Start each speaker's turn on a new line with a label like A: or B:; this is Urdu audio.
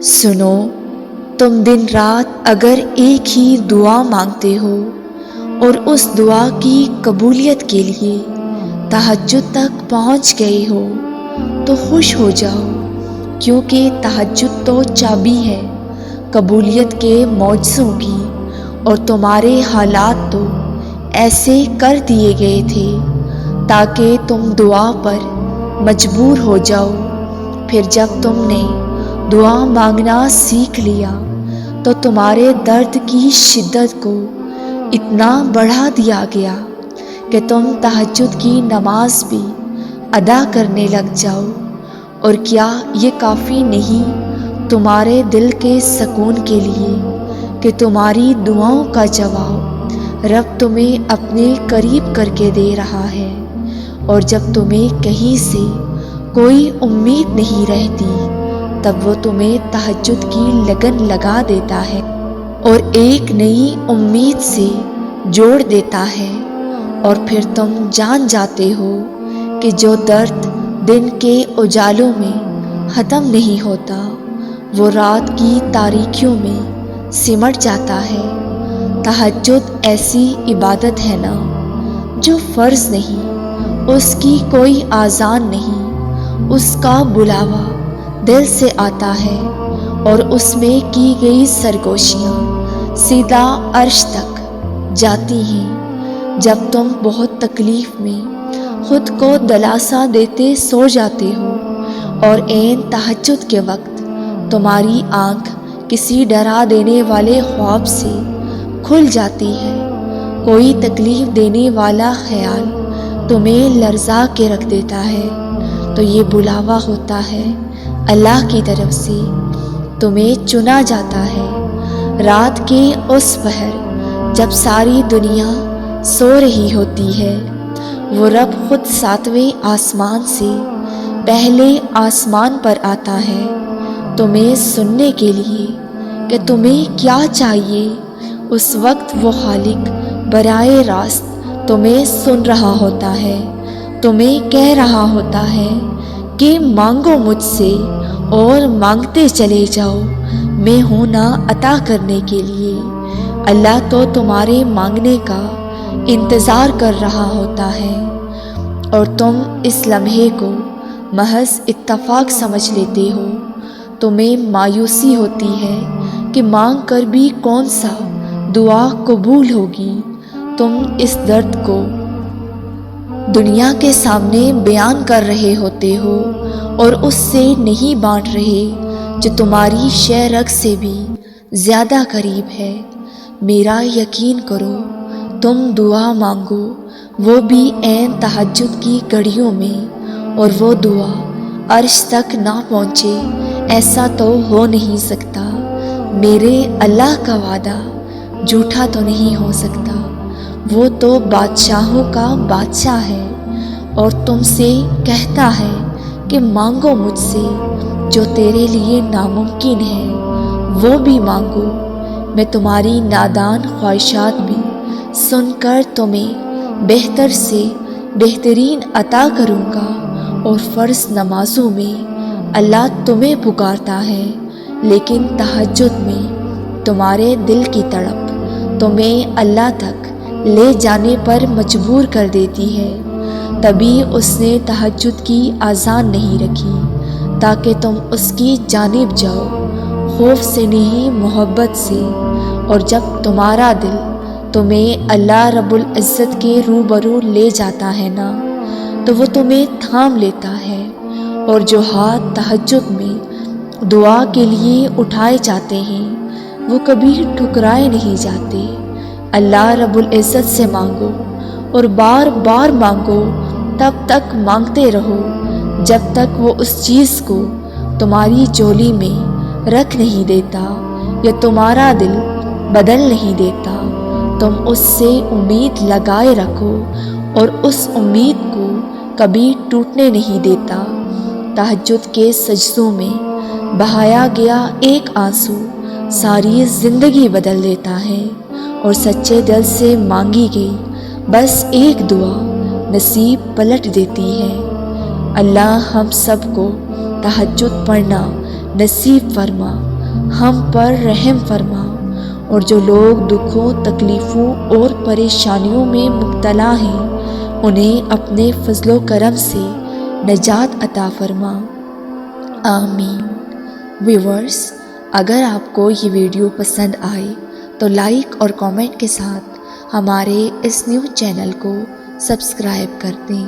A: سنو، تم دن رات اگر ایک ہی دعا مانگتے ہو اور اس دعا کی قبولیت کے لیے تہجد تک پہنچ گئے ہو تو خوش ہو جاؤ، کیونکہ تہجد تو چابی ہے قبولیت کے معجزوں کی، اور تمہارے حالات تو ایسے کر دیے گئے تھے تاکہ تم دعا پر مجبور ہو جاؤ۔ پھر جب تم نے دعا مانگنا سیکھ لیا تو تمہارے درد کی شدت کو اتنا بڑھا دیا گیا کہ تم تہجد کی نماز بھی ادا کرنے لگ جاؤ۔ اور کیا یہ کافی نہیں تمہارے دل کے سکون کے لیے کہ تمہاری دعاؤں کا جواب رب تمہیں اپنے قریب کر کے دے رہا ہے، اور جب تمہیں کہیں سے کوئی امید نہیں رہتی تب وہ تمہیں تہجد کی لگن لگا دیتا ہے اور ایک نئی امید سے جوڑ دیتا ہے، اور پھر تم جان جاتے ہو کہ جو درد دن کے اجالوں میں ختم نہیں ہوتا وہ رات کی تاریکیوں میں سمٹ جاتا ہے۔ تہجد ایسی عبادت ہے نا جو فرض نہیں، اس کی کوئی آذان نہیں، اس کا بلاوا دل سے آتا ہے، اور اس میں کی گئی سرگوشیاں سیدھا عرش تک جاتی ہیں۔ جب تم بہت تکلیف میں خود کو دلاسا دیتے سو جاتے ہو اور عین تہجد کے وقت تمہاری آنکھ کسی ڈرا دینے والے خواب سے کھل جاتی ہے، کوئی تکلیف دینے والا خیال تمہیں لرزا کے رکھ دیتا ہے، تو یہ بلاوا ہوتا ہے اللہ کی طرف سے، تمہیں چنا جاتا ہے۔ رات کے اس پہر جب ساری دنیا سو رہی ہوتی ہے، وہ رب خود 7ویں آسمان سے پہلے آسمان پر آتا ہے تمہیں سننے کے لیے کہ تمہیں کیا چاہیے۔ اس وقت وہ خالق براہ راست تمہیں سن رہا ہوتا ہے، تمہیں کہہ رہا ہوتا ہے کہ مانگو مجھ سے اور مانگتے چلے جاؤ، میں ہوں نا عطا کرنے کے لیے۔ اللہ تو تمہارے مانگنے کا انتظار کر رہا ہوتا ہے، اور تم اس لمحے کو محض اتفاق سمجھ لیتے ہو۔ تمہیں مایوسی ہوتی ہے کہ مانگ کر بھی کون سا دعا قبول ہوگی۔ تم اس درد کو دنیا کے سامنے بیان کر رہے ہوتے ہو اور اس سے نہیں بانٹ رہے جو تمہاری شہ رگ سے بھی زیادہ قریب ہے۔ میرا یقین کرو، تم دعا مانگو وہ بھی عین تہجد کی گھڑیوں میں، اور وہ دعا عرش تک نہ پہنچے ایسا تو ہو نہیں سکتا۔ میرے اللہ کا وعدہ جھوٹا تو نہیں ہو سکتا، وہ تو بادشاہوں کا بادشاہ ہے، اور تم سے کہتا ہے کہ مانگو مجھ سے جو تیرے لیے ناممکن ہے، وہ بھی مانگو، میں تمہاری نادان خواہشات بھی سن کر تمہیں بہتر سے بہترین عطا کروں گا۔ اور فرض نمازوں میں اللہ تمہیں پکارتا ہے، لیکن تہجد میں تمہارے دل کی تڑپ تمہیں اللہ تک لے جانے پر مجبور کر دیتی ہے۔ تبھی اس نے تہجد کی اذان نہیں رکھی تاکہ تم اس کی جانب جاؤ، خوف سے نہیں محبت سے۔ اور جب تمہارا دل تمہیں اللہ رب العزت کے روبرو لے جاتا ہے نا، تو وہ تمہیں تھام لیتا ہے، اور جو ہاتھ تہجد میں دعا کے لیے اٹھائے جاتے ہیں وہ کبھی ٹھکرائے نہیں جاتے۔ اللہ رب العزت سے مانگو اور بار بار مانگو، تب تک مانگتے رہو جب تک وہ اس چیز کو تمہاری جھولی میں رکھ نہیں دیتا یا تمہارا دل بدل نہیں دیتا۔ تم اس سے امید لگائے رکھو اور اس امید کو کبھی ٹوٹنے نہیں دیتا۔ تہجد کے سجدوں میں بہایا گیا ایک آنسو ساری زندگی بدل دیتا ہے، اور سچے دل سے مانگی گئی بس ایک دعا نصیب پلٹ دیتی ہے۔ اللہ ہم سب کو تہجد پڑھنا نصیب فرما۔ ہم پر رحم فرما، اور جو لوگ دکھوں، تکلیفوں اور پریشانیوں میں مبتلا ہیں انہیں اپنے فضل و کرم سے نجات عطا فرما، آمین۔ ویورز، اگر آپ کو یہ ویڈیو پسند آئے تو لائک اور کامنٹ کے ساتھ ہمارے اس نیوز چینل کو سبسکرائب کر دیں۔